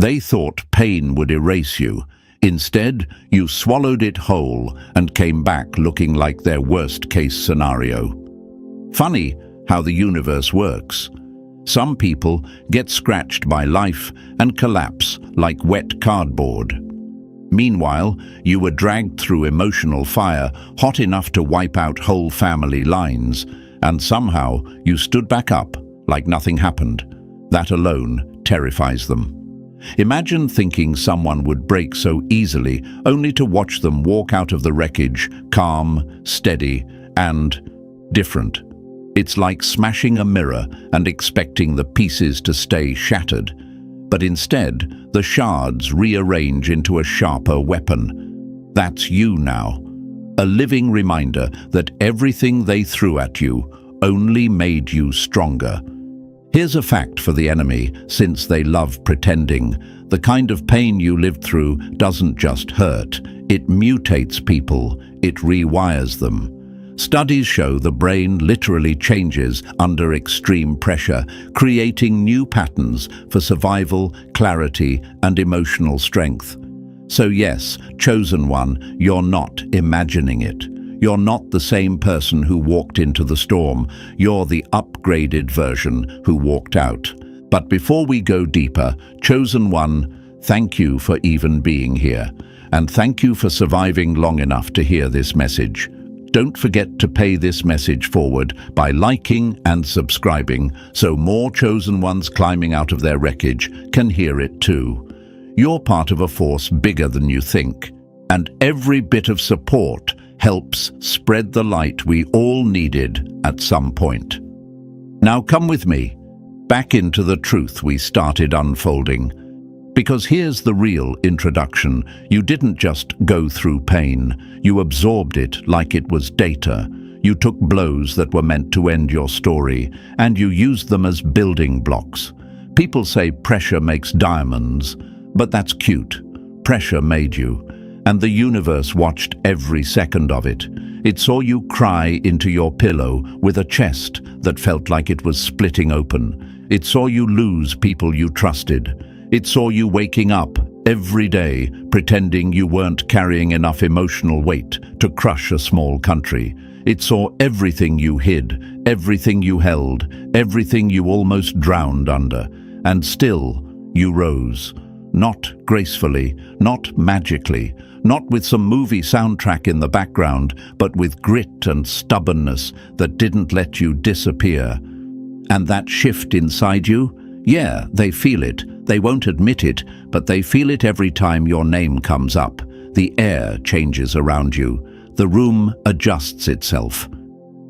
They thought pain would erase you. Instead, you swallowed it whole and came back looking like their worst-case scenario. Funny how the universe works. Some people get scratched by life and collapse like wet cardboard. Meanwhile, you were dragged through emotional fire hot enough to wipe out whole family lines, and somehow you stood back up like nothing happened. That alone terrifies them. Imagine thinking someone would break so easily, only to watch them walk out of the wreckage, calm, steady, and different. It's like smashing a mirror and expecting the pieces to stay shattered. But instead, the shards rearrange into a sharper weapon. That's you now. A living reminder that everything they threw at you only made you stronger. Here's a fact for the enemy, since they love pretending. The kind of pain you lived through doesn't just hurt. It mutates people. It rewires them. Studies show the brain literally changes under extreme pressure, creating new patterns for survival, clarity, and emotional strength. So yes, chosen one, you're not imagining it. You're not the same person who walked into the storm. You're the upgraded version who walked out. But before we go deeper, chosen one, thank you for even being here. And thank you for surviving long enough to hear this message. Don't forget to pay this message forward by liking and subscribing so more chosen ones climbing out of their wreckage can hear it too. You're part of a force bigger than you think, and every bit of support helps spread the light we all needed at some point. Now come with me, back into the truth we started unfolding. Because here's the real introduction. You didn't just go through pain. You absorbed it like it was data. You took blows that were meant to end your story, and you used them as building blocks. People say pressure makes diamonds, but that's cute. Pressure made you, and the universe watched every second of it. It saw you cry into your pillow with a chest that felt like it was splitting open. It saw you lose people you trusted. It saw you waking up every day pretending you weren't carrying enough emotional weight to crush a small country. It saw everything you hid, everything you held, everything you almost drowned under. And still, you rose. Not gracefully, not magically, not with some movie soundtrack in the background, but with grit and stubbornness that didn't let you disappear. And that shift inside you? Yeah, they feel it. They won't admit it, but they feel it every time your name comes up. The air changes around you. The room adjusts itself.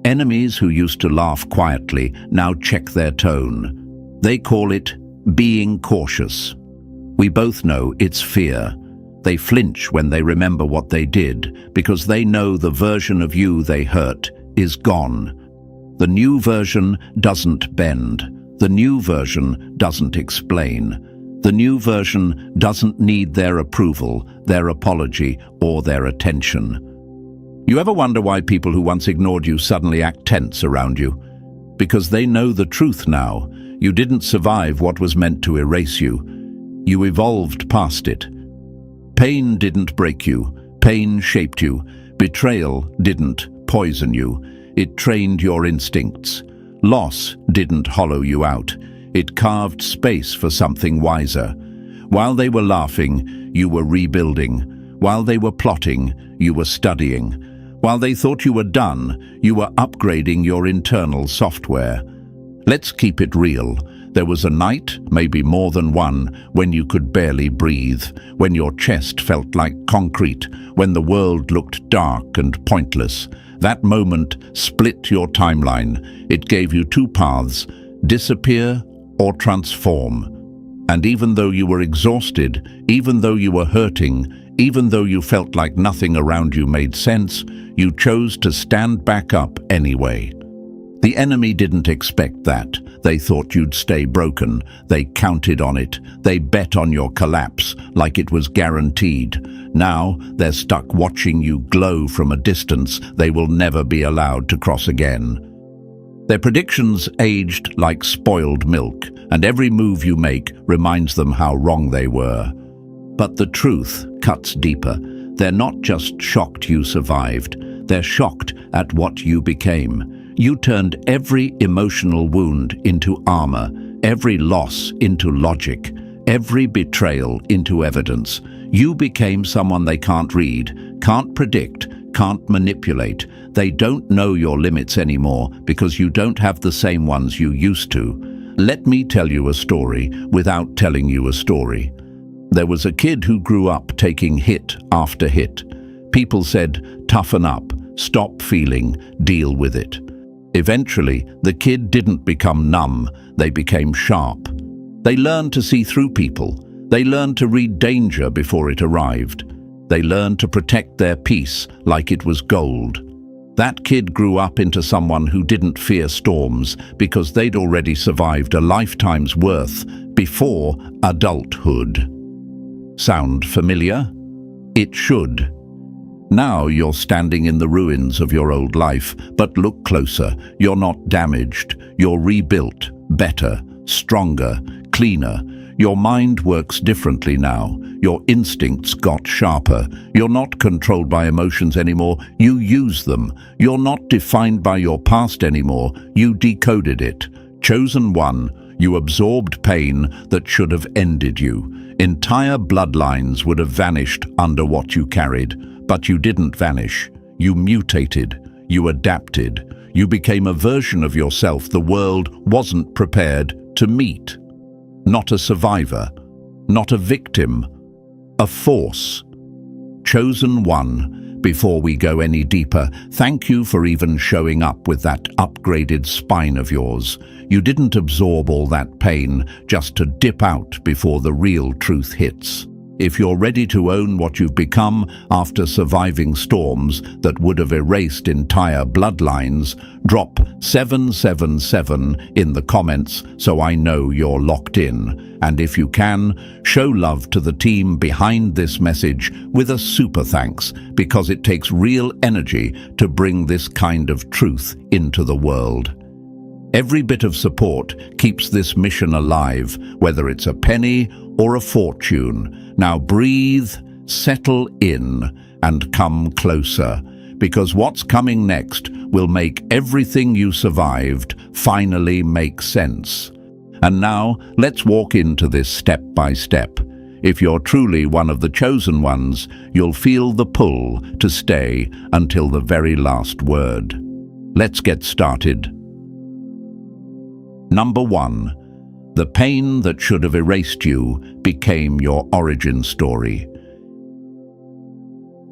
Enemies who used to laugh quietly now check their tone. They call it being cautious. We both know it's fear. They flinch when they remember what they did, because they know the version of you they hurt is gone. The new version doesn't bend. The new version doesn't explain. The new version doesn't need their approval, their apology, or their attention. You ever wonder why people who once ignored you suddenly act tense around you? Because they know the truth now. You didn't survive what was meant to erase you. You evolved past it. Pain didn't break you. Pain shaped you. Betrayal didn't poison you. It trained your instincts. Loss didn't hollow you out. It carved space for something wiser. While they were laughing, you were rebuilding. While they were plotting, you were studying. While they thought you were done, you were upgrading your internal software. Let's keep it real. There was a night, maybe more than one, when you could barely breathe, when your chest felt like concrete, when the world looked dark and pointless. That moment split your timeline. It gave you two paths: disappear or transform. And even though you were exhausted, even though you were hurting, even though you felt like nothing around you made sense, you chose to stand back up anyway. The enemy didn't expect that. They thought you'd stay broken. They counted on it. They bet on your collapse like it was guaranteed. Now they're stuck watching you glow from a distance they will never be allowed to cross again. Their predictions aged like spoiled milk, and every move you make reminds them how wrong they were. But the truth cuts deeper. They're not just shocked you survived, they're shocked at what you became. You turned every emotional wound into armor, every loss into logic, every betrayal into evidence. You became someone they can't read, can't predict, can't manipulate. They don't know your limits anymore because you don't have the same ones you used to. Let me tell you a story without telling you a story. There was a kid who grew up taking hit after hit. People said, toughen up, stop feeling, deal with it. Eventually, the kid didn't become numb, they became sharp. They learned to see through people. They learned to read danger before it arrived. They learned to protect their peace like it was gold. That kid grew up into someone who didn't fear storms because they'd already survived a lifetime's worth before adulthood. Sound familiar? It should. Now you're standing in the ruins of your old life, but look closer. You're not damaged. You're rebuilt, better, stronger, cleaner. Your mind works differently now. Your instincts got sharper. You're not controlled by emotions anymore. You use them. You're not defined by your past anymore. You decoded it. Chosen one, you absorbed pain that should have ended you. Entire bloodlines would have vanished under what you carried, but you didn't vanish. You mutated. You adapted. You became a version of yourself the world wasn't prepared to meet. Not a survivor, not a victim, a force. Chosen one. Before we go any deeper, thank you for even showing up with that upgraded spine of yours. You didn't absorb all that pain just to dip out before the real truth hits. If you're ready to own what you've become after surviving storms that would have erased entire bloodlines, drop 777 in the comments so I know you're locked in. And if you can, show love to the team behind this message with a super thanks, because it takes real energy to bring this kind of truth into the world. Every bit of support keeps this mission alive, whether it's a penny or a fortune. Now breathe, settle in, and come closer, because what's coming next will make everything you survived finally make sense. And now, let's walk into this step by step. If you're truly one of the chosen ones, you'll feel the pull to stay until the very last word. Let's get started. Number 1. The pain that should have erased you became your origin story.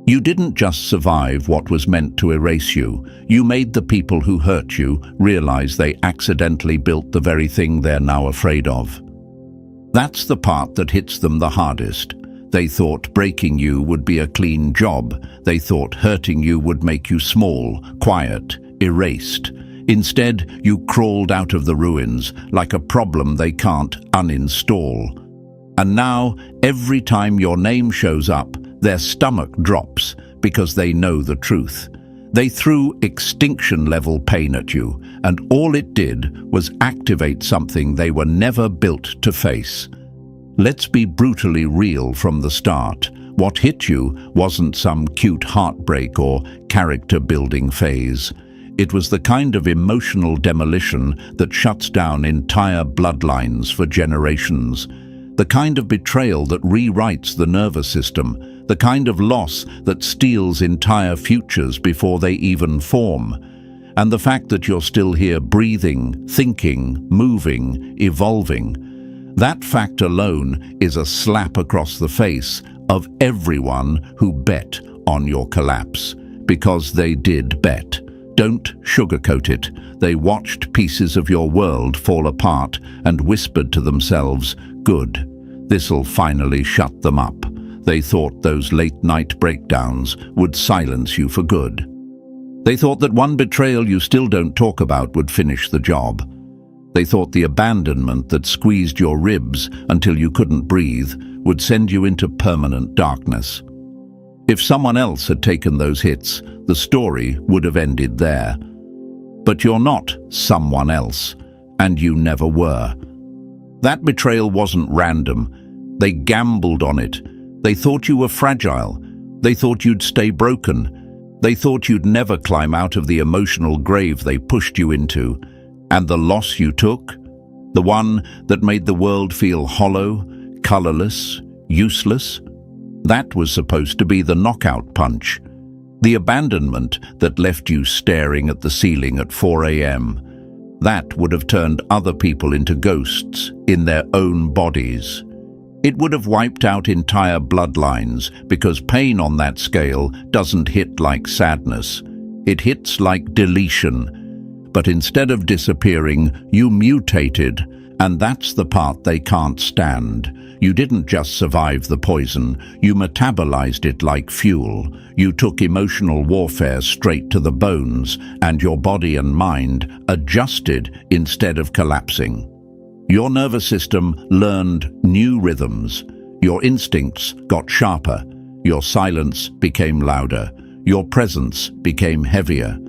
You didn't just survive what was meant to erase you. You made the people who hurt you realize they accidentally built the very thing they're now afraid of. That's the part that hits them the hardest. They thought breaking you would be a clean job. They thought hurting you would make you small, quiet, erased. Instead, you crawled out of the ruins like a problem they can't uninstall. And now, every time your name shows up, their stomach drops because they know the truth. They threw extinction-level pain at you, and all it did was activate something they were never built to face. Let's be brutally real from the start. What hit you wasn't some cute heartbreak or character-building phase. It was the kind of emotional demolition that shuts down entire bloodlines for generations. The kind of betrayal that rewrites the nervous system. The kind of loss that steals entire futures before they even form. And the fact that you're still here breathing, thinking, moving, evolving. That fact alone is a slap across the face of everyone who bet on your collapse. Because they did bet. Don't sugarcoat it. They watched pieces of your world fall apart and whispered to themselves, "Good, this'll finally shut them up." They thought those late-night breakdowns would silence you for good. They thought that one betrayal you still don't talk about would finish the job. They thought the abandonment that squeezed your ribs until you couldn't breathe would send you into permanent darkness. If someone else had taken those hits, the story would have ended there. But you're not someone else, and you never were. That betrayal wasn't random. They gambled on it. They thought you were fragile. They thought you'd stay broken. They thought you'd never climb out of the emotional grave they pushed you into. And the loss you took, the one that made the world feel hollow, colorless, useless, that was supposed to be the knockout punch. The abandonment that left you staring at the ceiling at 4 a.m., that would have turned other people into ghosts in their own bodies. It would have wiped out entire bloodlines, because pain on that scale doesn't hit like sadness. It hits like deletion. But instead of disappearing, you mutated, and that's the part they can't stand. You didn't just survive the poison, you metabolized it like fuel. You took emotional warfare straight to the bones, and your body and mind adjusted instead of collapsing. Your nervous system learned new rhythms. Your instincts got sharper. Your silence became louder. Your presence became heavier.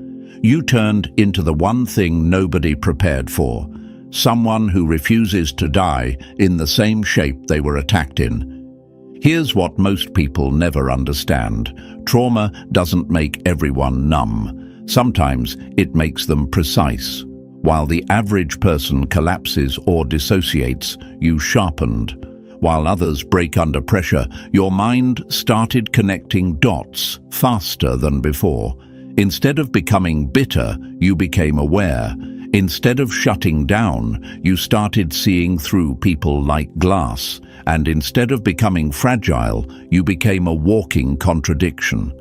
You turned into the one thing nobody prepared for. Someone who refuses to die in the same shape they were attacked in. Here's what most people never understand. Trauma doesn't make everyone numb. Sometimes it makes them precise. While the average person collapses or dissociates, you sharpened. While others break under pressure, your mind started connecting dots faster than before. Instead of becoming bitter, you became aware. Instead of shutting down, you started seeing through people like glass. And instead of becoming fragile, you became a walking contradiction.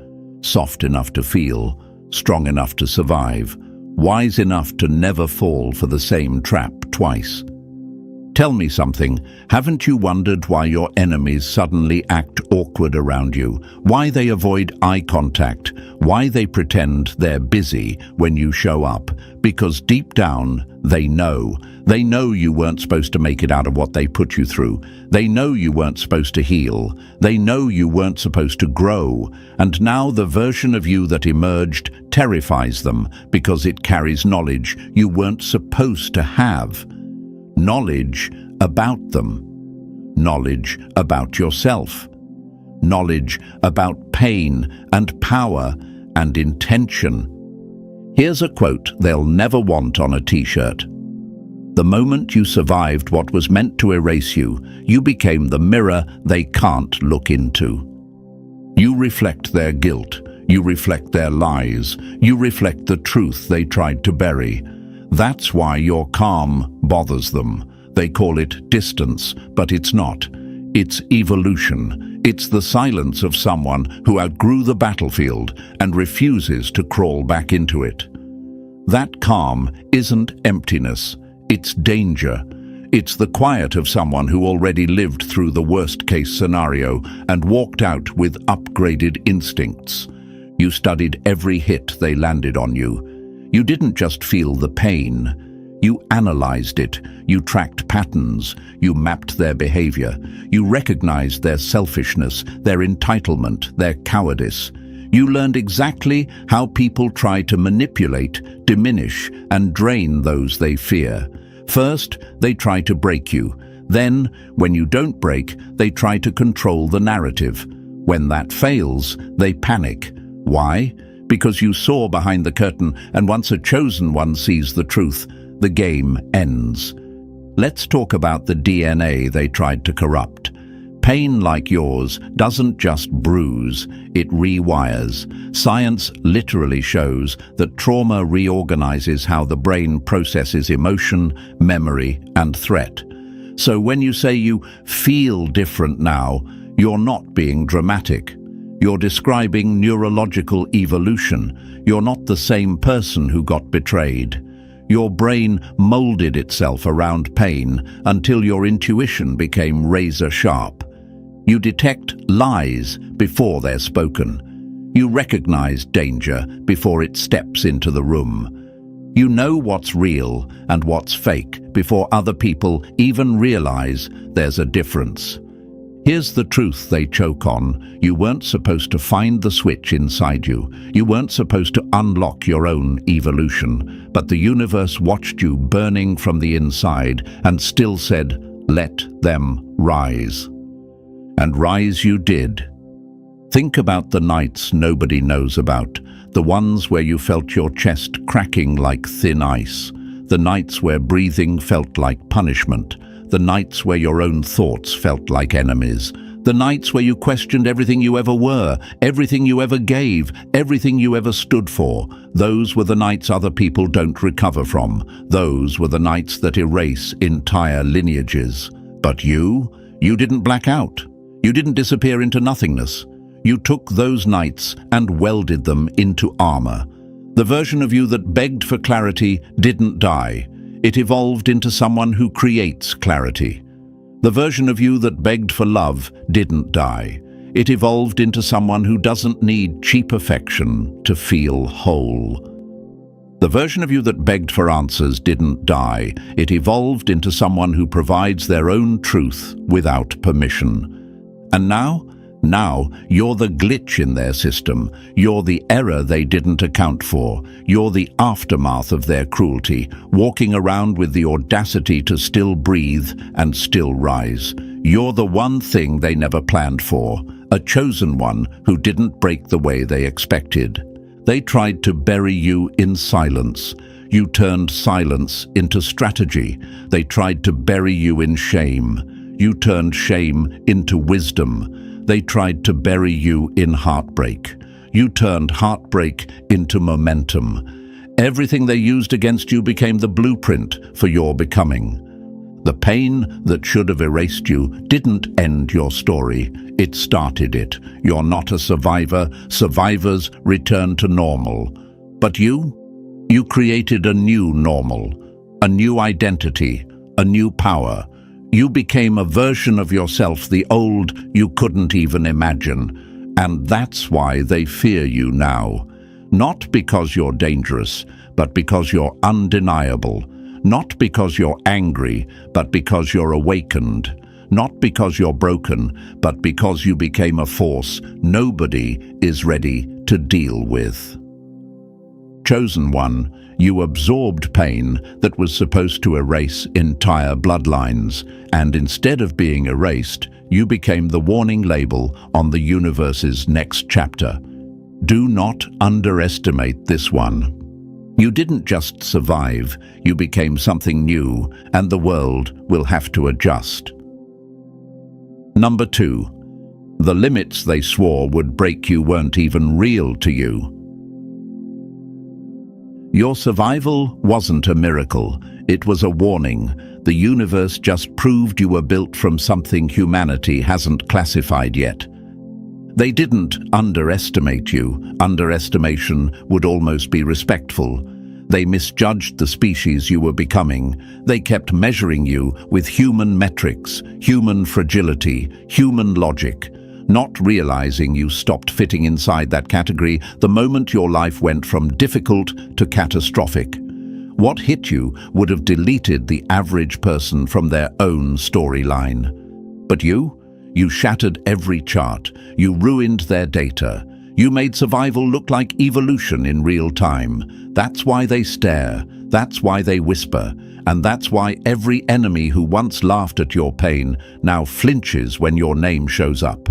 Soft enough to feel, strong enough to survive, wise enough to never fall for the same trap twice. Tell me something, haven't you wondered why your enemies suddenly act awkward around you? Why they avoid eye contact? Why they pretend they're busy when you show up? Because deep down, they know. They know you weren't supposed to make it out of what they put you through. They know you weren't supposed to heal. They know you weren't supposed to grow. And now the version of you that emerged terrifies them because it carries knowledge you weren't supposed to have. Knowledge about them. Knowledge about yourself. Knowledge about pain and power and intention. Here's a quote they'll never want on a t-shirt. The moment you survived what was meant to erase you, you became the mirror they can't look into. You reflect their guilt. You reflect their lies. You reflect the truth they tried to bury. That's why your calm bothers them. They call it distance, but it's not. It's evolution. It's the silence of someone who outgrew the battlefield and refuses to crawl back into it. That calm isn't emptiness. It's danger. It's the quiet of someone who already lived through the worst-case scenario and walked out with upgraded instincts. You studied every hit they landed on you. You didn't just feel the pain. You analyzed it. You tracked patterns. You mapped their behavior. You recognized their selfishness, their entitlement, their cowardice. You learned exactly how people try to manipulate, diminish, and drain those they fear. First, they try to break you. Then, when you don't break, they try to control the narrative. When that fails, they panic. Why? Because you saw behind the curtain, and once a chosen one sees the truth, the game ends. Let's talk about the DNA they tried to corrupt. Pain like yours doesn't just bruise, it rewires. Science literally shows that trauma reorganizes how the brain processes emotion, memory, and threat. So when you say you feel different now, you're not being dramatic. You're describing neurological evolution. You're not the same person who got betrayed. Your brain molded itself around pain until your intuition became razor sharp. You detect lies before they're spoken. You recognize danger before it steps into the room. You know what's real and what's fake before other people even realize there's a difference. Here's the truth they choke on. You weren't supposed to find the switch inside you. You weren't supposed to unlock your own evolution. But the universe watched you burning from the inside and still said, "Let them rise." And rise you did. Think about the nights nobody knows about, the ones where you felt your chest cracking like thin ice, the nights where breathing felt like punishment, the nights where your own thoughts felt like enemies, the nights where you questioned everything you ever were, everything you ever gave, everything you ever stood for. Those were the nights other people don't recover from. Those were the nights that erase entire lineages. But you didn't black out. You didn't disappear into nothingness. You took those nights and welded them into armor. The version of you that begged for clarity didn't die. It evolved into someone who creates clarity. The version of you that begged for love didn't die. It evolved into someone who doesn't need cheap affection to feel whole. The version of you that begged for answers didn't die. It evolved into someone who provides their own truth without permission. And now you're the glitch in their system. You're the error they didn't account for. You're the aftermath of their cruelty, walking around with the audacity to still breathe and still rise. You're the one thing they never planned for, a chosen one who didn't break the way they expected. They tried to bury you in silence. You turned silence into strategy. They tried to bury you in shame. You turned shame into wisdom. They tried to bury you in heartbreak. You turned heartbreak into momentum. Everything they used against you became the blueprint for your becoming. The pain that should have erased you didn't end your story. It started it. You're not a survivor. Survivors return to normal. But you created a new normal, a new identity, a new power. You became a version of yourself, the old you couldn't even imagine. And that's why they fear you now. Not because you're dangerous, but because you're undeniable. Not because you're angry, but because you're awakened. Not because you're broken, but because you became a force nobody is ready to deal with. Chosen one, you absorbed pain that was supposed to erase entire bloodlines, and instead of being erased, you became the warning label on the universe's next chapter. Do not underestimate this one. You didn't just survive, you became something new, and the world will have to adjust. Number 2. The limits they swore would break you weren't even real to you. Your survival wasn't a miracle, it was a warning. The universe just proved you were built from something humanity hasn't classified yet. They didn't underestimate you. Underestimation would almost be respectful. They misjudged the species you were becoming. They kept measuring you with human metrics, human fragility, human logic, not realizing you stopped fitting inside that category the moment your life went from difficult to catastrophic. What hit you would have deleted the average person from their own storyline. But you shattered every chart. You ruined their data. You made survival look like evolution in real time. That's why they stare. That's why they whisper. And that's why every enemy who once laughed at your pain now flinches when your name shows up.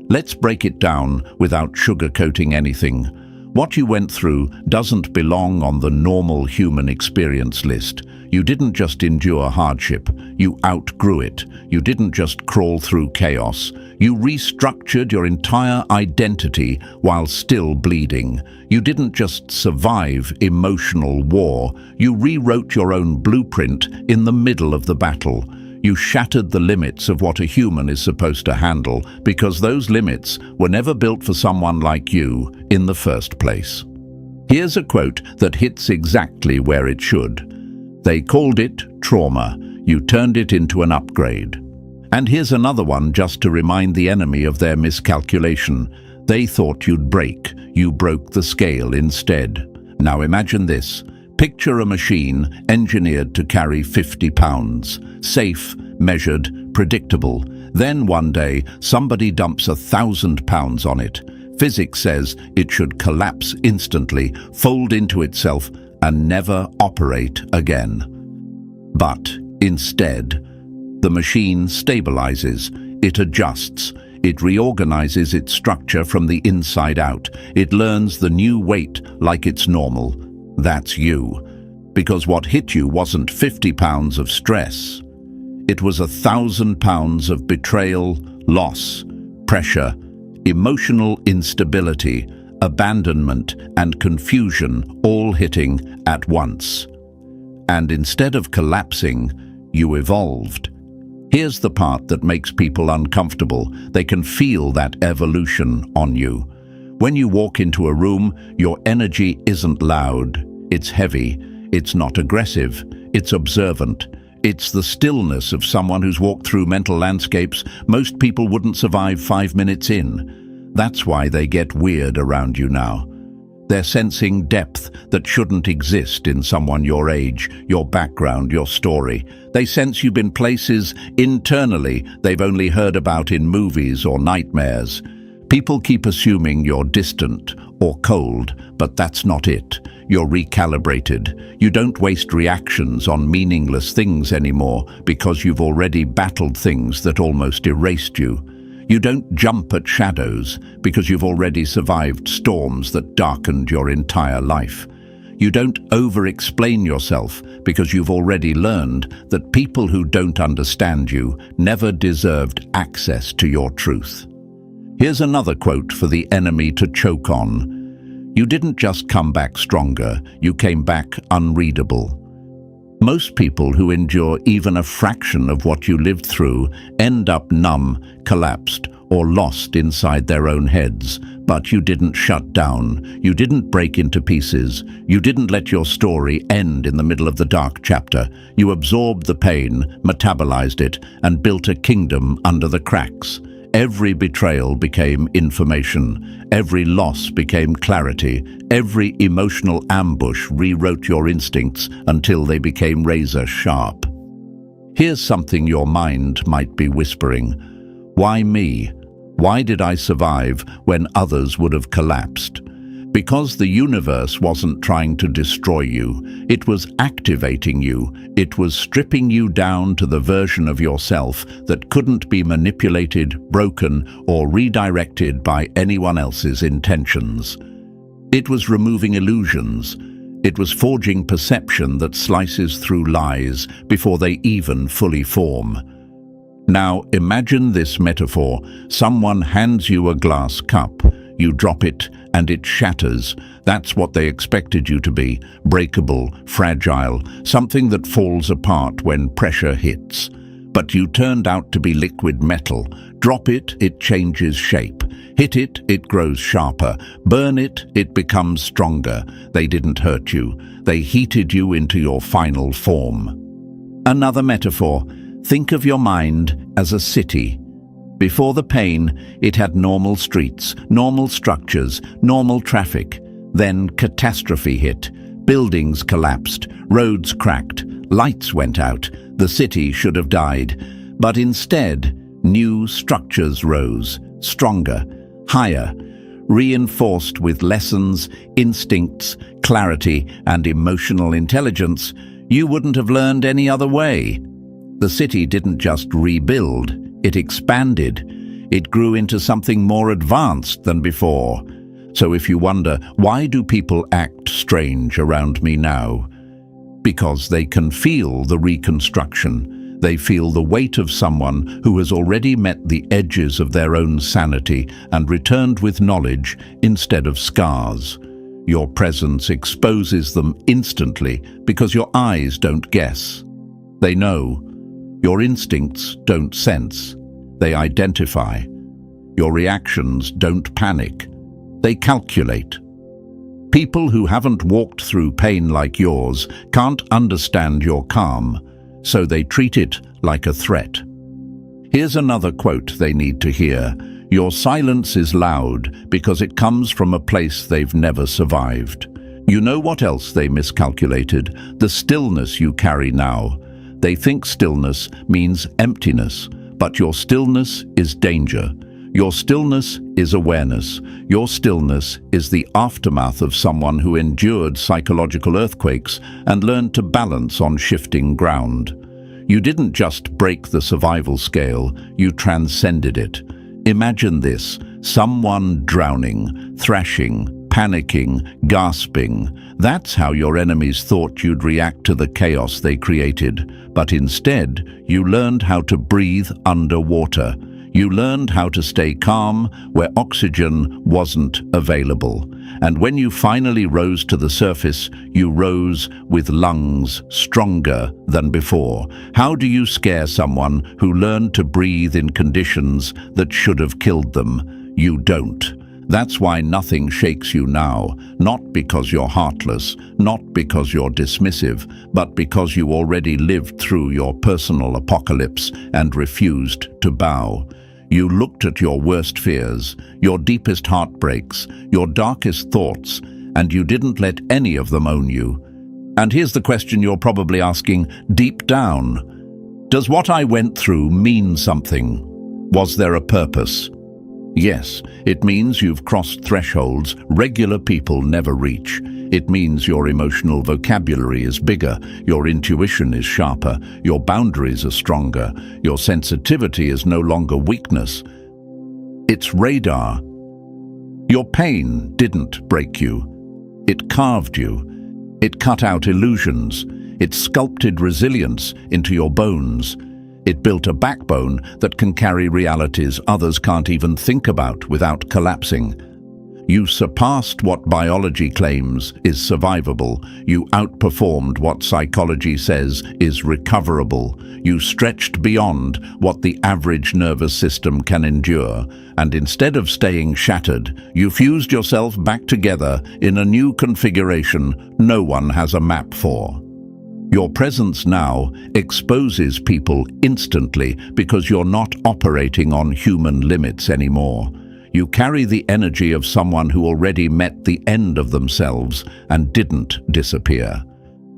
Let's break it down without sugarcoating anything. What you went through doesn't belong on the normal human experience list. You didn't just endure hardship, you outgrew it. You didn't just crawl through chaos. You restructured your entire identity while still bleeding. You didn't just survive emotional war, you rewrote your own blueprint in the middle of the battle. You shattered the limits of what a human is supposed to handle because those limits were never built for someone like you in the first place. Here's a quote that hits exactly where it should. They called it trauma. You turned it into an upgrade. And here's another one just to remind the enemy of their miscalculation. They thought you'd break. You broke the scale instead. Now imagine this. Picture a machine engineered to carry 50 pounds. Safe, measured, predictable. Then one day, somebody dumps £1,000 on it. Physics says it should collapse instantly, fold into itself, and never operate again. But instead, the machine stabilizes, it adjusts, it reorganizes its structure from the inside out. It learns the new weight like it's normal. That's you. Because what hit you wasn't 50 pounds of stress. It was 1,000 pounds of betrayal, loss, pressure, emotional instability, abandonment, and confusion all hitting at once. And instead of collapsing, you evolved. Here's the part that makes people uncomfortable. They can feel that evolution on you. When you walk into a room, your energy isn't loud, it's heavy, it's not aggressive, it's observant. It's the stillness of someone who's walked through mental landscapes most people wouldn't survive 5 minutes in. That's why they get weird around you now. They're sensing depth that shouldn't exist in someone your age, your background, your story. They sense you've been places internally they've only heard about in movies or nightmares. People keep assuming you're distant or cold, but that's not it. You're recalibrated. You don't waste reactions on meaningless things anymore because you've already battled things that almost erased you. You don't jump at shadows because you've already survived storms that darkened your entire life. You don't over-explain yourself because you've already learned that people who don't understand you never deserved access to your truth. Here's another quote for the enemy to choke on. You didn't just come back stronger, you came back unreadable. Most people who endure even a fraction of what you lived through end up numb, collapsed, or lost inside their own heads. But you didn't shut down. You didn't break into pieces. You didn't let your story end in the middle of the dark chapter. You absorbed the pain, metabolized it, and built a kingdom under the cracks. Every betrayal became information. Every loss became clarity. Every emotional ambush rewrote your instincts until they became razor sharp. Here's something your mind might be whispering. Why me? Why did I survive when others would have collapsed? Because the universe wasn't trying to destroy you. It was activating you. It was stripping you down to the version of yourself that couldn't be manipulated, broken, or redirected by anyone else's intentions. It was removing illusions. It was forging perception that slices through lies before they even fully form. Now imagine this metaphor. Someone hands you a glass cup. You drop it and it shatters. That's what they expected you to be. Breakable, fragile, something that falls apart when pressure hits. But you turned out to be liquid metal. Drop it, it changes shape. Hit it, it grows sharper. Burn it, it becomes stronger. They didn't hurt you. They heated you into your final form. Another metaphor. Think of your mind as a city. Before the pain, it had normal streets, normal structures, normal traffic. Then catastrophe hit. Buildings collapsed, roads cracked, lights went out. The city should have died. But instead, new structures rose, stronger, higher, reinforced with lessons, instincts, clarity, and emotional intelligence you wouldn't have learned any other way. The city didn't just rebuild, it expanded. It grew into something more advanced than before. So if you wonder, why do people act strange around me now? Because they can feel the reconstruction. They feel the weight of someone who has already met the edges of their own sanity and returned with knowledge instead of scars. Your presence exposes them instantly because your eyes don't guess. They know. Your instincts don't sense. They identify. Your reactions don't panic. They calculate. People who haven't walked through pain like yours can't understand your calm, so they treat it like a threat. Here's another quote they need to hear. Your silence is loud because it comes from a place they've never survived. You know what else they miscalculated? The stillness you carry now. They think stillness means emptiness, But your stillness is danger. Your stillness is awareness. Your stillness is the aftermath of someone who endured psychological earthquakes and learned to balance on shifting ground. You didn't just break the survival scale, you transcended it. Imagine this: someone drowning, thrashing, panicking, gasping. That's how your enemies thought you'd react to the chaos they created. But instead, you learned how to breathe underwater. You learned how to stay calm where oxygen wasn't available. And when you finally rose to the surface, you rose with lungs stronger than before. How do you scare someone who learned to breathe in conditions that should have killed them? You don't. That's why nothing shakes you now, not because you're heartless, not because you're dismissive, but because you already lived through your personal apocalypse and refused to bow. You looked at your worst fears, your deepest heartbreaks, your darkest thoughts, and you didn't let any of them own you. And here's the question you're probably asking deep down. Does what I went through mean something? Was there a purpose? Yes, it means you've crossed thresholds regular people never reach. It means your emotional vocabulary is bigger, your intuition is sharper, your boundaries are stronger, your sensitivity is no longer weakness. It's radar. Your pain didn't break you. It carved you. It cut out illusions. It sculpted resilience into your bones. It built a backbone that can carry realities others can't even think about without collapsing. You surpassed what biology claims is survivable. You outperformed what psychology says is recoverable. You stretched beyond what the average nervous system can endure. And instead of staying shattered, you fused yourself back together in a new configuration no one has a map for. Your presence now exposes people instantly because you're not operating on human limits anymore. You carry the energy of someone who already met the end of themselves and didn't disappear.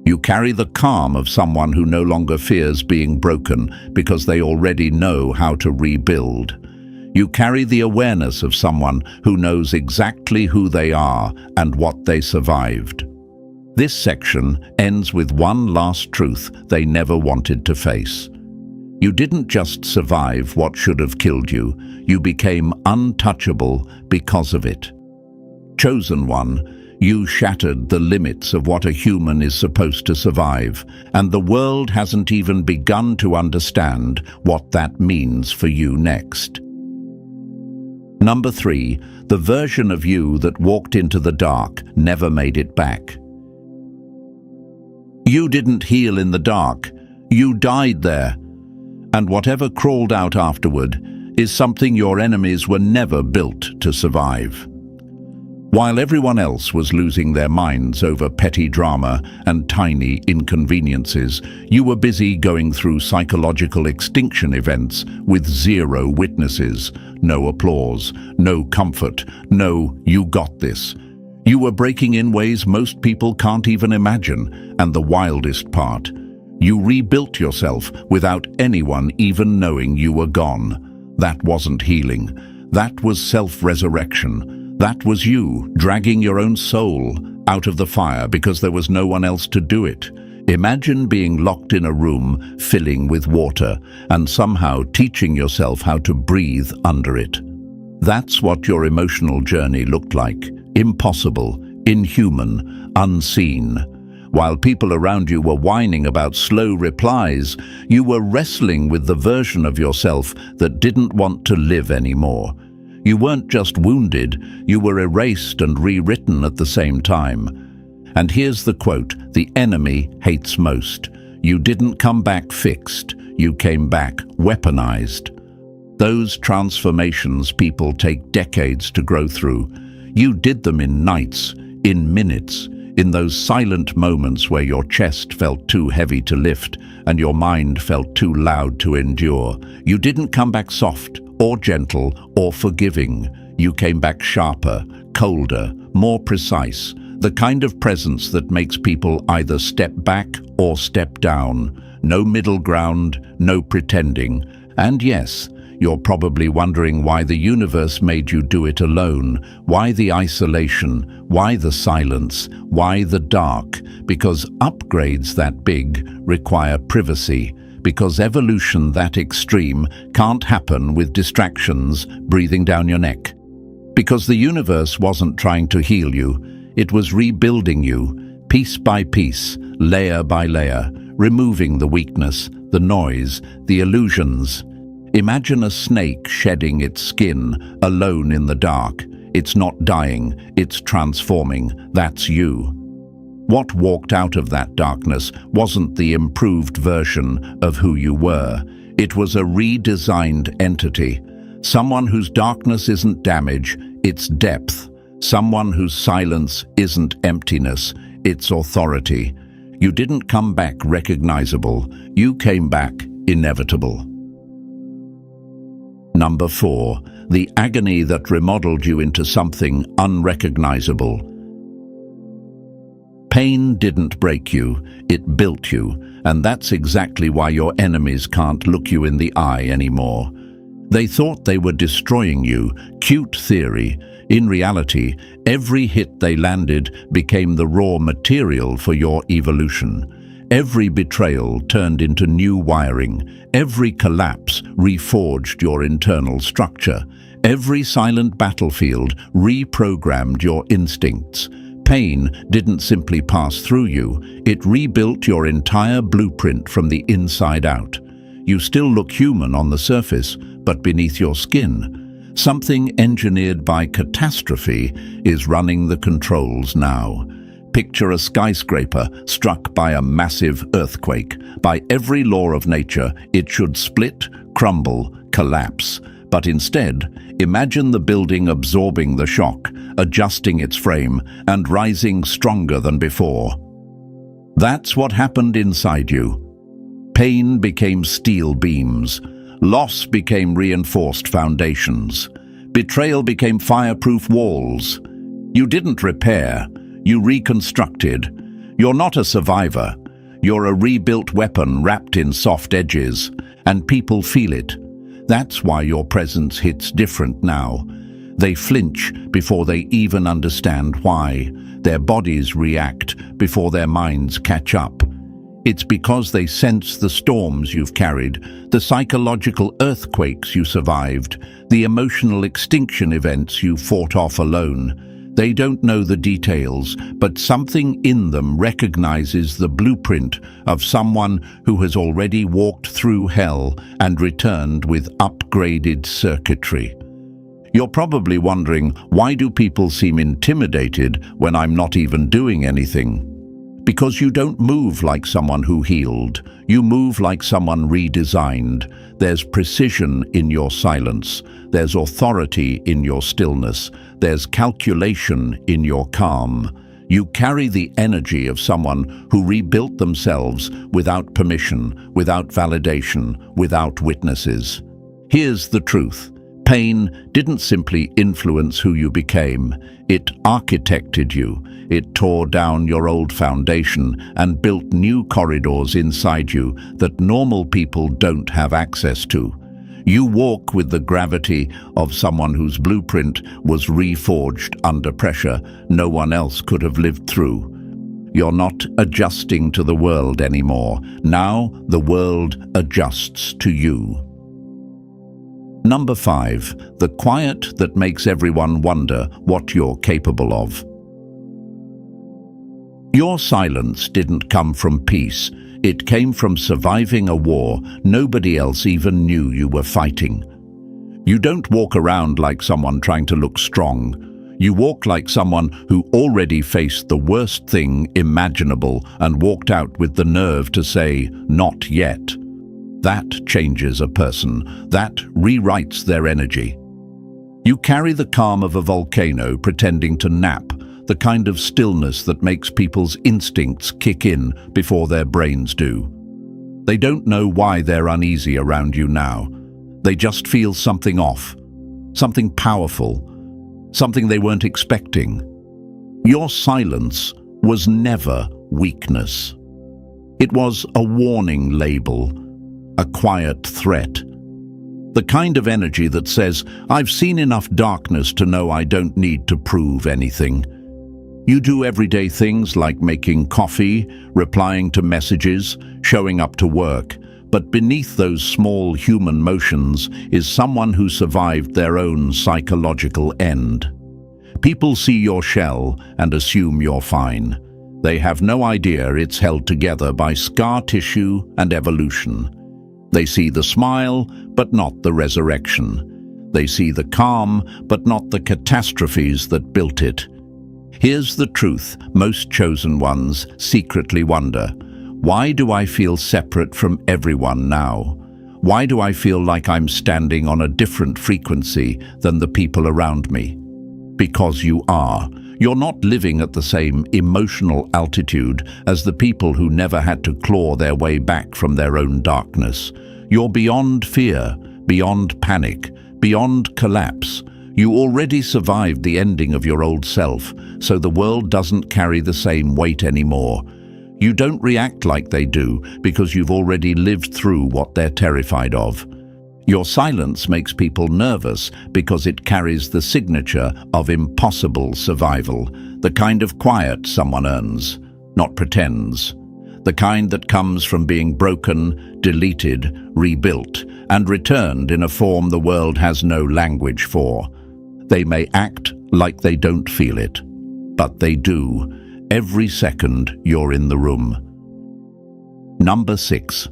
You carry the calm of someone who no longer fears being broken because they already know how to rebuild. You carry the awareness of someone who knows exactly who they are and what they survived. This section ends with one last truth they never wanted to face. You didn't just survive what should have killed you, you became untouchable because of it. Chosen one, you shattered the limits of what a human is supposed to survive, and the world hasn't even begun to understand what that means for you next. Number 3, the version of you that walked into the dark never made it back. You didn't heal in the dark, you died there. And whatever crawled out afterward is something your enemies were never built to survive. While everyone else was losing their minds over petty drama and tiny inconveniences, you were busy going through psychological extinction events with 0 witnesses, no applause, no comfort, no "you got this." You were breaking in ways most people can't even imagine, and the wildest part, you rebuilt yourself without anyone even knowing you were gone. That wasn't healing. That was self-resurrection. That was you dragging your own soul out of the fire because there was no one else to do it. Imagine being locked in a room filling with water and somehow teaching yourself how to breathe under it. That's what your emotional journey looked like. Impossible, inhuman, unseen. While people around you were whining about slow replies, you were wrestling with the version of yourself that didn't want to live anymore. You weren't just wounded, you were erased and rewritten at the same time. And here's the quote the enemy hates most. You didn't come back fixed, you came back weaponized. Those transformations people take decades to grow through. You did them in nights, in minutes, in those silent moments where your chest felt too heavy to lift and your mind felt too loud to endure. You didn't come back soft or gentle or forgiving. You came back sharper, colder, more precise, the kind of presence that makes people either step back or step down. No middle ground, no pretending. And yes, you're probably wondering why the universe made you do it alone, why the isolation, why the silence, why the dark, because upgrades that big require privacy, because evolution that extreme can't happen with distractions breathing down your neck. Because the universe wasn't trying to heal you, it was rebuilding you, piece by piece, layer by layer, removing the weakness, the noise, the illusions. Imagine a snake shedding its skin, alone in the dark. It's not dying, it's transforming. That's you. What walked out of that darkness wasn't the improved version of who you were. It was a redesigned entity. Someone whose darkness isn't damage, it's depth. Someone whose silence isn't emptiness, it's authority. You didn't come back recognizable, you came back inevitable. Number 4, the agony that remodeled you into something unrecognizable. Pain didn't break you, it built you, and that's exactly why your enemies can't look you in the eye anymore. They thought they were destroying you, cute theory. In reality, every hit they landed became the raw material for your evolution. Every betrayal turned into new wiring. Every collapse reforged your internal structure. Every silent battlefield reprogrammed your instincts. Pain didn't simply pass through you, it rebuilt your entire blueprint from the inside out. You still look human on the surface, but beneath your skin, something engineered by catastrophe is running the controls now. Picture a skyscraper struck by a massive earthquake. By every law of nature, it should split, crumble, collapse. But instead, imagine the building absorbing the shock, adjusting its frame, and rising stronger than before. That's what happened inside you. Pain became steel beams. Loss became reinforced foundations. Betrayal became fireproof walls. You didn't repair. You reconstructed. You're not a survivor. You're a rebuilt weapon wrapped in soft edges, and people feel it. That's why your presence hits different now. They flinch before they even understand why. Their bodies react before their minds catch up. It's because they sense the storms you've carried, the psychological earthquakes you survived, the emotional extinction events you fought off alone. They don't know the details, but something in them recognizes the blueprint of someone who has already walked through hell and returned with upgraded circuitry. You're probably wondering, why do people seem intimidated when I'm not even doing anything? Because you don't move like someone who healed. You move like someone redesigned. There's precision in your silence. There's authority in your stillness. There's calculation in your calm. You carry the energy of someone who rebuilt themselves without permission, without validation, without witnesses. Here's the truth. Pain didn't simply influence who you became. It architected you. It tore down your old foundation and built new corridors inside you that normal people don't have access to. You walk with the gravity of someone whose blueprint was reforged under pressure no one else could have lived through. You're not adjusting to the world anymore. Now the world adjusts to you. Number 5, the quiet that makes everyone wonder what you're capable of. Your silence didn't come from peace. It came from surviving a war nobody else even knew you were fighting. You don't walk around like someone trying to look strong. You walk like someone who already faced the worst thing imaginable and walked out with the nerve to say, "Not yet." That changes a person. That rewrites their energy. You carry the calm of a volcano pretending to nap, the kind of stillness that makes people's instincts kick in before their brains do. They don't know why they're uneasy around you now. They just feel something off, something powerful, something they weren't expecting. Your silence was never weakness. It was a warning label, a quiet threat, The kind of energy that says, "I've seen enough darkness to know I don't need to prove anything." You do everyday things like making coffee, replying to messages, showing up to work, but beneath those small human motions is someone who survived their own psychological end. People see your shell and assume you're fine. They have no idea it's held together by scar tissue and evolution. They see the smile, but not the resurrection. They see the calm, but not the catastrophes that built it. Here's the truth most chosen ones secretly wonder. Why do I feel separate from everyone now? Why do I feel like I'm standing on a different frequency than the people around me? Because you are. You're not living at the same emotional altitude as the people who never had to claw their way back from their own darkness. You're beyond fear, beyond panic, beyond collapse. You already survived the ending of your old self, so the world doesn't carry the same weight anymore. You don't react like they do because you've already lived through what they're terrified of. Your silence makes people nervous because it carries the signature of impossible survival, the kind of quiet someone earns, not pretends. The kind that comes from being broken, deleted, rebuilt, and returned in a form the world has no language for. They may act like they don't feel it, but they do, every second you're in the room. Number 6.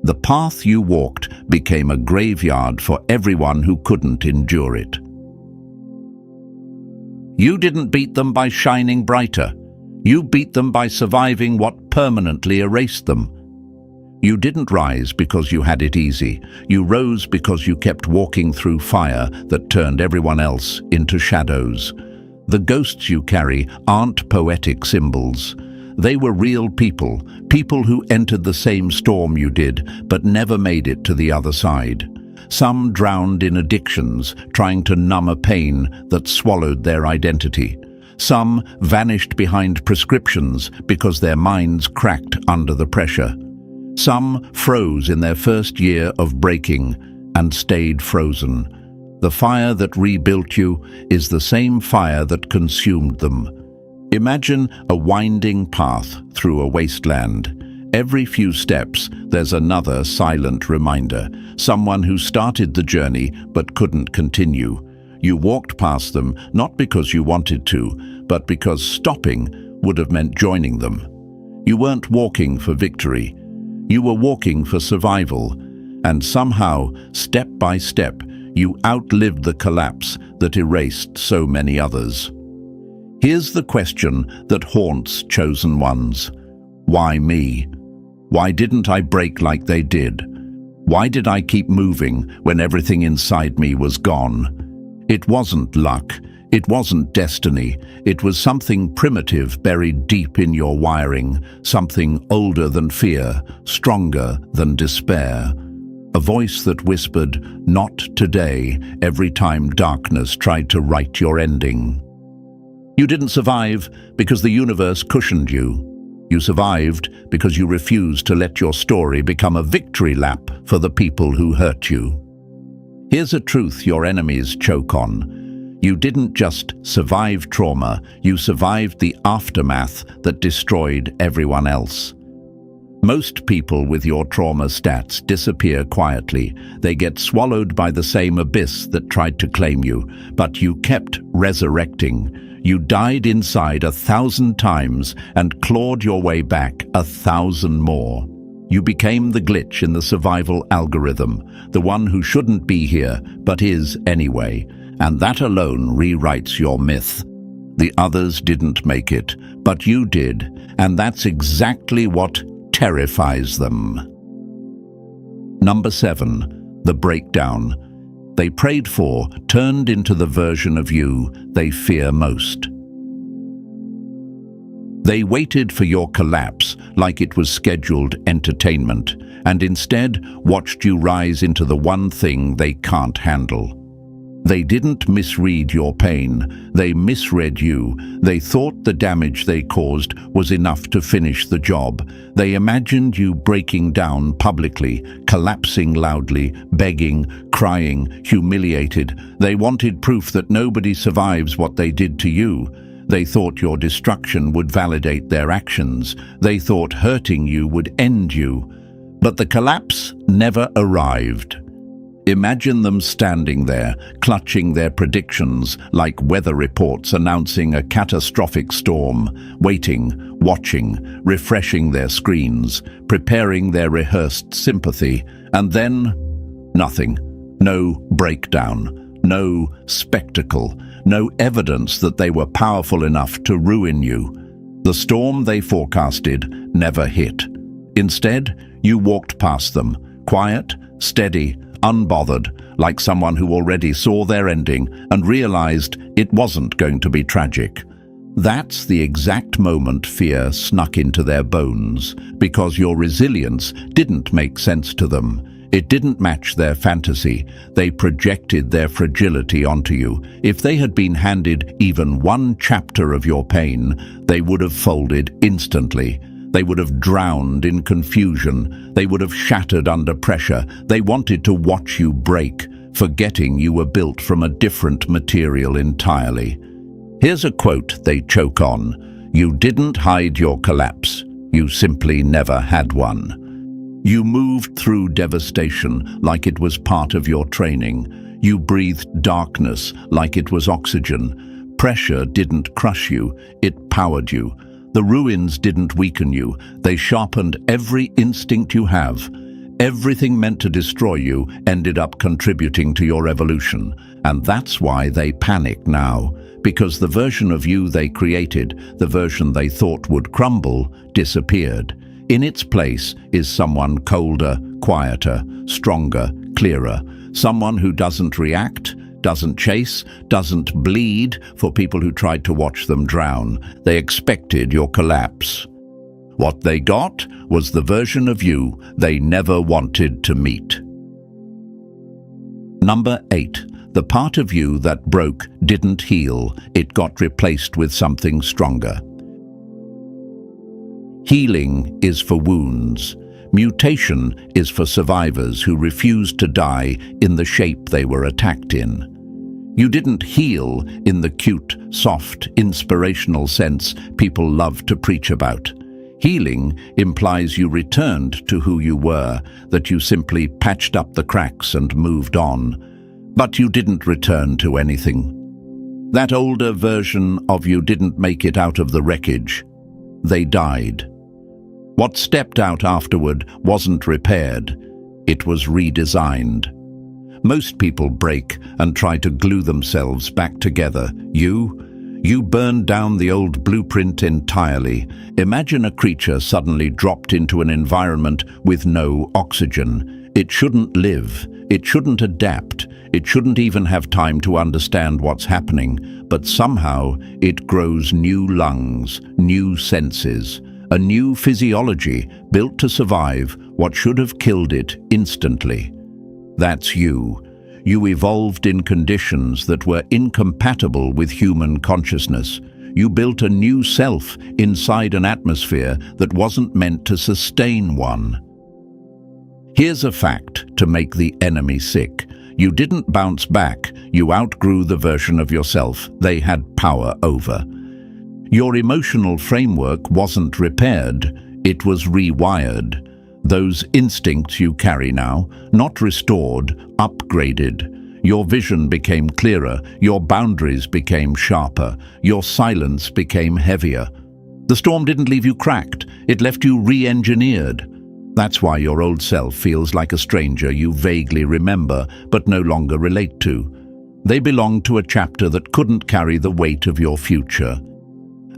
The path you walked became a graveyard for everyone who couldn't endure it. You didn't beat them by shining brighter. You beat them by surviving what permanently erased them. You didn't rise because you had it easy. You rose because you kept walking through fire that turned everyone else into shadows. The ghosts you carry aren't poetic symbols. They were real people, people who entered the same storm you did, but never made it to the other side. Some drowned in addictions, trying to numb a pain that swallowed their identity. Some vanished behind prescriptions because their minds cracked under the pressure. Some froze in their first year of breaking and stayed frozen. The fire that rebuilt you is the same fire that consumed them. Imagine a winding path through a wasteland. Every few steps, there's another silent reminder, someone who started the journey but couldn't continue. You walked past them not because you wanted to, but because stopping would have meant joining them. You weren't walking for victory. You were walking for survival. And somehow, step by step, you outlived the collapse that erased so many others. Here's the question that haunts chosen ones. Why me? Why didn't I break like they did? Why did I keep moving when everything inside me was gone? It wasn't luck. It wasn't destiny. It was something primitive buried deep in your wiring, something older than fear, stronger than despair. A voice that whispered, "Not today," every time darkness tried to write your ending. You didn't survive because the universe cushioned you. You survived because you refused to let your story become a victory lap for the people who hurt you. Here's a truth your enemies choke on. You didn't just survive trauma, you survived the aftermath that destroyed everyone else. Most people with your trauma stats disappear quietly. They get swallowed by the same abyss that tried to claim you, but you kept resurrecting. You died inside 1,000 times and clawed your way back 1,000 more. You became the glitch in the survival algorithm, the one who shouldn't be here, but is anyway. And that alone rewrites your myth. The others didn't make it, but you did, and that's exactly what terrifies them. Number 7, the breakdown. They prayed for turned into the version of you they fear most. They waited for your collapse like it was scheduled entertainment, and instead watched you rise into the one thing they can't handle. They didn't misread your pain, they misread you. They thought the damage they caused was enough to finish the job. They imagined you breaking down publicly, collapsing loudly, begging, crying, humiliated. They wanted proof that nobody survives what they did to you. They thought your destruction would validate their actions. They thought hurting you would end you. But the collapse never arrived. Imagine them standing there, clutching their predictions like weather reports announcing a catastrophic storm, waiting, watching, refreshing their screens, preparing their rehearsed sympathy, and then nothing. No breakdown, no spectacle, no evidence that they were powerful enough to ruin you. The storm they forecasted never hit. Instead, you walked past them, quiet, steady, unbothered, like someone who already saw their ending and realized it wasn't going to be tragic. That's the exact moment fear snuck into their bones, because your resilience didn't make sense to them. It didn't match their fantasy. They projected their fragility onto you. If they had been handed even one chapter of your pain, they would have folded instantly. They would have drowned in confusion. They would have shattered under pressure. They wanted to watch you break, forgetting you were built from a different material entirely. Here's a quote they choke on. You didn't hide your collapse. You simply never had one. You moved through devastation like it was part of your training. You breathed darkness like it was oxygen. Pressure didn't crush you, it powered you. The ruins didn't weaken you, they sharpened every instinct you have. Everything meant to destroy you ended up contributing to your evolution. And that's why they panic now, because the version of you they created, the version they thought would crumble, disappeared. In its place is someone colder, quieter, stronger, clearer. Someone who doesn't react, doesn't chase, doesn't bleed for people who tried to watch them drown. They expected your collapse. What they got was the version of you they never wanted to meet. Number 8. The part of you that broke didn't heal. It got replaced with something stronger. Healing is for wounds. Mutation is for survivors who refused to die in the shape they were attacked in. You didn't heal in the cute, soft, inspirational sense people love to preach about. Healing implies you returned to who you were, that you simply patched up the cracks and moved on. But you didn't return to anything. That older version of you didn't make it out of the wreckage. They died. What stepped out afterward wasn't repaired. It was redesigned. Most people break and try to glue themselves back together. You burned down the old blueprint entirely. Imagine a creature suddenly dropped into an environment with no oxygen. It shouldn't live. It shouldn't adapt. It shouldn't even have time to understand what's happening. But somehow it grows new lungs, new senses, a new physiology built to survive what should have killed it instantly. That's you. You evolved in conditions that were incompatible with human consciousness. You built a new self inside an atmosphere that wasn't meant to sustain one. Here's a fact to make the enemy sick. You didn't bounce back. You outgrew the version of yourself they had power over. Your emotional framework wasn't repaired. It was rewired. Those instincts you carry now, not restored, upgraded. Your vision became clearer, your boundaries became sharper, your silence became heavier. The storm didn't leave you cracked, it left you re-engineered. That's why your old self feels like a stranger you vaguely remember but no longer relate to. They belong to a chapter that couldn't carry the weight of your future.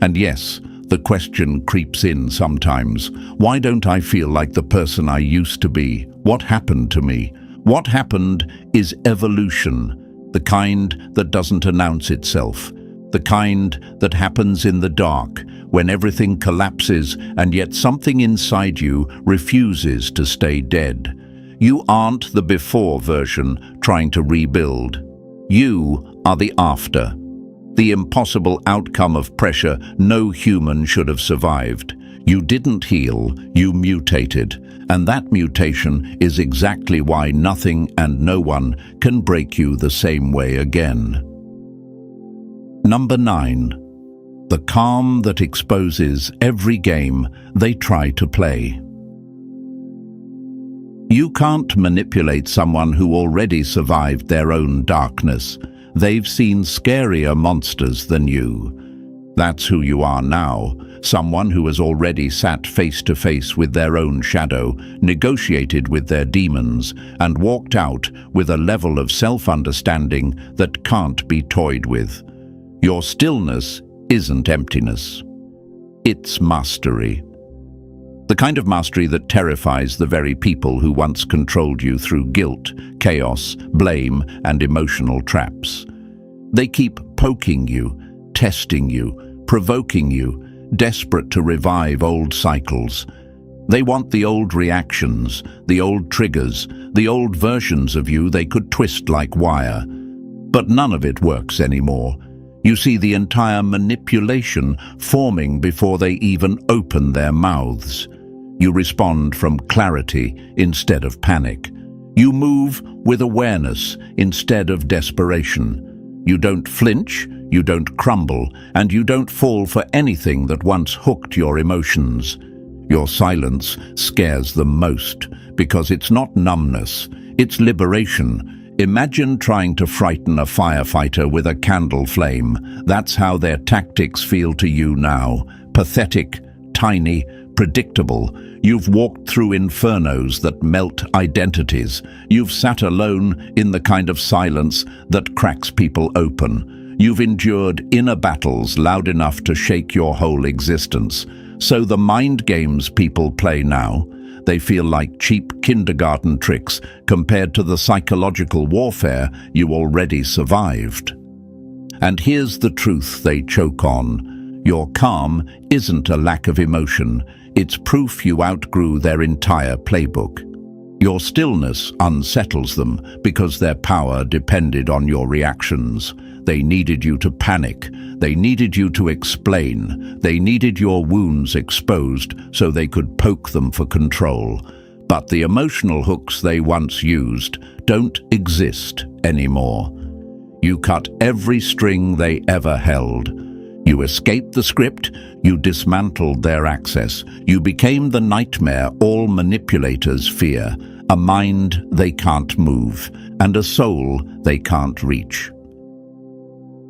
And yes, the question creeps in sometimes. Why don't I feel like the person I used to be? What happened to me? What happened is evolution, the kind that doesn't announce itself, the kind that happens in the dark, when everything collapses and yet something inside you refuses to stay dead. You aren't the before version trying to rebuild. You are the after, the impossible outcome of pressure no human should have survived. You didn't heal, you mutated, and that mutation is exactly why nothing and no one can break you the same way again. Number 9. The calm that exposes every game they try to play. You can't manipulate someone who already survived their own darkness. They've seen scarier monsters than you. That's who you are now, someone who has already sat face to face with their own shadow, negotiated with their demons, and walked out with a level of self-understanding that can't be toyed with. Your stillness isn't emptiness. It's mastery. The kind of mastery that terrifies the very people who once controlled you through guilt, chaos, blame, and emotional traps. They keep poking you, testing you, provoking you, desperate to revive old cycles. They want the old reactions, the old triggers, the old versions of you they could twist like wire. But none of it works anymore. You see the entire manipulation forming before they even open their mouths. You respond from clarity instead of panic. You move with awareness instead of desperation. You don't flinch, you don't crumble, and you don't fall for anything that once hooked your emotions. Your silence scares them most because it's not numbness, it's liberation. Imagine trying to frighten a firefighter with a candle flame. That's how their tactics feel to you now. Pathetic, tiny, predictable. You've walked through infernos that melt identities. You've sat alone in the kind of silence that cracks people open. You've endured inner battles loud enough to shake your whole existence. So the mind games people play now, they feel like cheap kindergarten tricks compared to the psychological warfare you already survived. And here's the truth they choke on. Your calm isn't a lack of emotion. It's proof you outgrew their entire playbook. Your stillness unsettles them because their power depended on your reactions. They needed you to panic. They needed you to explain. They needed your wounds exposed so they could poke them for control. But the emotional hooks they once used don't exist anymore. You cut every string they ever held. You escaped the script, you dismantled their access. You became the nightmare all manipulators fear, a mind they can't move, and a soul they can't reach.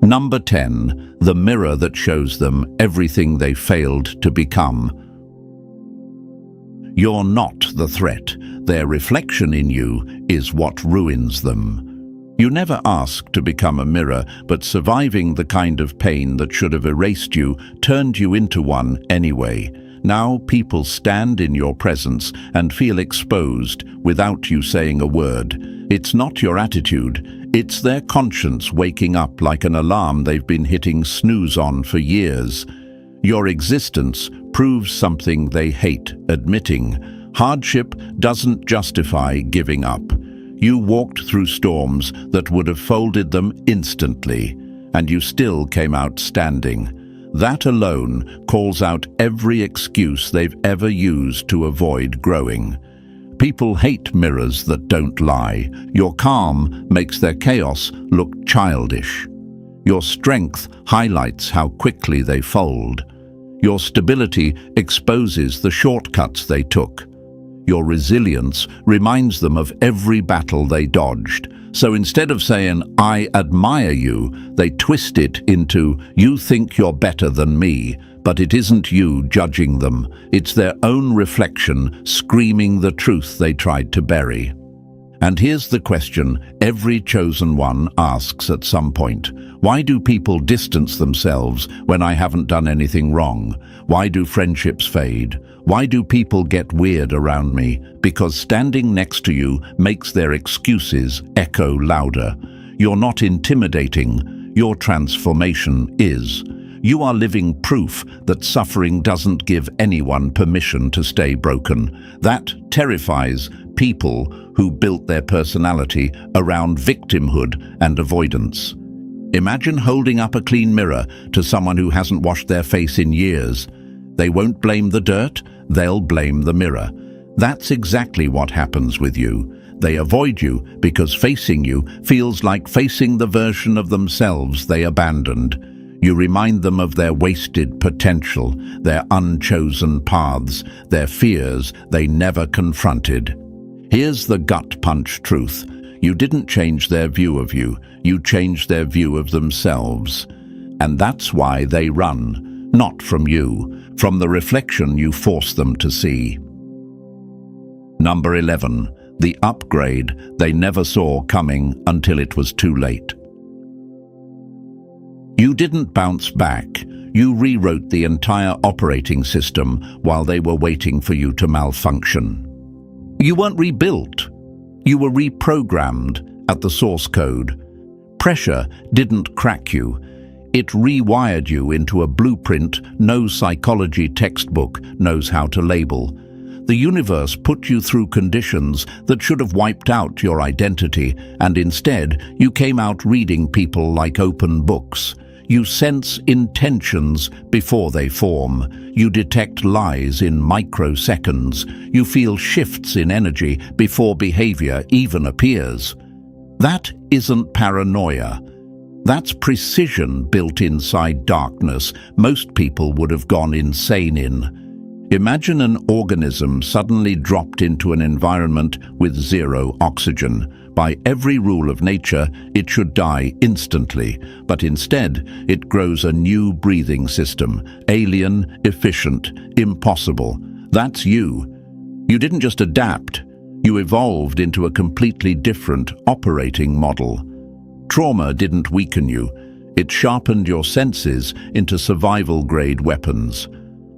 Number 10, the mirror that shows them everything they failed to become. You're not the threat. Their reflection in you is what ruins them. You never asked to become a mirror, but surviving the kind of pain that should have erased you turned you into one anyway. Now people stand in your presence and feel exposed without you saying a word. It's not your attitude, it's their conscience waking up like an alarm they've been hitting snooze on for years. Your existence proves something they hate admitting. Hardship doesn't justify giving up. You walked through storms that would have folded them instantly, and you still came out standing. That alone calls out every excuse they've ever used to avoid growing. People hate mirrors that don't lie. Your calm makes their chaos look childish. Your strength highlights how quickly they fold. Your stability exposes the shortcuts they took. Your resilience reminds them of every battle they dodged. So instead of saying, "I admire you," they twist it into, "You think you're better than me." But it isn't you judging them. It's their own reflection screaming the truth they tried to bury. And here's the question every chosen one asks at some point. Why do people distance themselves when I haven't done anything wrong? Why do friendships fade? Why do people get weird around me? Because standing next to you makes their excuses echo louder. You're not intimidating. Your transformation is. You are living proof that suffering doesn't give anyone permission to stay broken. That terrifies people who built their personality around victimhood and avoidance. Imagine holding up a clean mirror to someone who hasn't washed their face in years. They won't blame the dirt, they'll blame the mirror. That's exactly what happens with you. They avoid you because facing you feels like facing the version of themselves they abandoned. You remind them of their wasted potential, their unchosen paths, their fears they never confronted. Here's the gut punch truth. You didn't change their view of you, you changed their view of themselves. And that's why they run, not from you, from the reflection you force them to see. Number 11. The upgrade they never saw coming until it was too late. You didn't bounce back. You rewrote the entire operating system while they were waiting for you to malfunction. You weren't rebuilt. You were reprogrammed at the source code. Pressure didn't crack you. It rewired you into a blueprint no psychology textbook knows how to label. The universe put you through conditions that should have wiped out your identity, and instead you came out reading people like open books. You sense intentions before they form. You detect lies in microseconds. You feel shifts in energy before behavior even appears. That isn't paranoia. That's precision built inside darkness most people would have gone insane in. Imagine an organism suddenly dropped into an environment with zero oxygen. By every rule of nature, it should die instantly, but instead it grows a new breathing system, alien, efficient, impossible. That's you. You didn't just adapt, you evolved into a completely different operating model. Trauma didn't weaken you, it sharpened your senses into survival-grade weapons.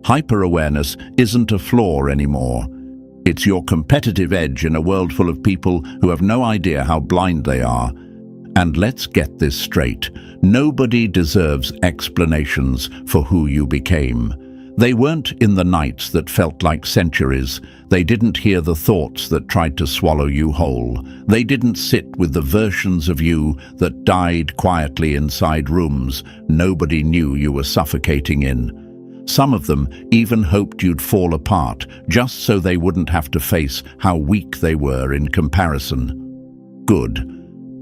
Hyper-awareness isn't a flaw anymore. It's your competitive edge in a world full of people who have no idea how blind they are. And let's get this straight. Nobody deserves explanations for who you became. They weren't in the nights that felt like centuries. They didn't hear the thoughts that tried to swallow you whole. They didn't sit with the versions of you that died quietly inside rooms nobody knew you were suffocating in. Some of them even hoped you'd fall apart, just so they wouldn't have to face how weak they were in comparison. Good.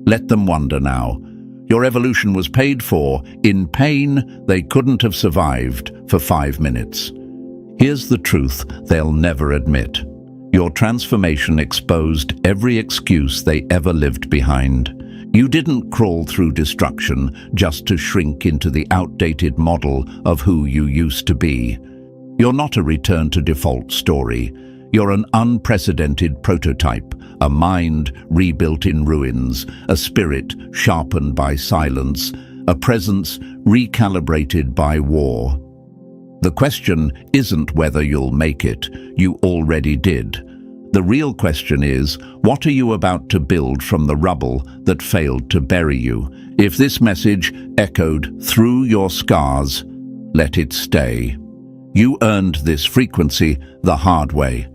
Let them wonder now. Your evolution was paid for in pain they couldn't have survived for 5 minutes. Here's the truth they'll never admit. Your transformation exposed every excuse they ever lived behind. You didn't crawl through destruction just to shrink into the outdated model of who you used to be. You're not a return to default story. You're an unprecedented prototype, a mind rebuilt in ruins, a spirit sharpened by silence, a presence recalibrated by war. The question isn't whether you'll make it. You already did. The real question is, what are you about to build from the rubble that failed to bury you? If this message echoed through your scars, let it stay. You earned this frequency the hard way.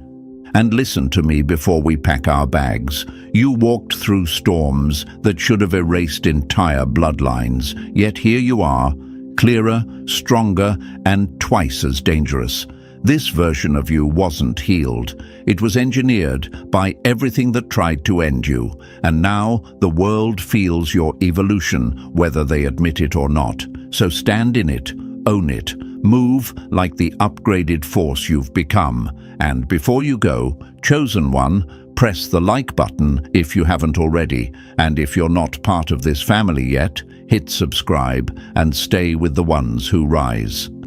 And listen to me before we pack our bags. You walked through storms that should have erased entire bloodlines, yet here you are, clearer, stronger, and twice as dangerous. This version of you wasn't healed. It was engineered by everything that tried to end you. And now the world feels your evolution, whether they admit it or not. So stand in it, own it, move like the upgraded force you've become. And before you go, chosen one, press the like button if you haven't already. And if you're not part of this family yet, hit subscribe and stay with the ones who rise.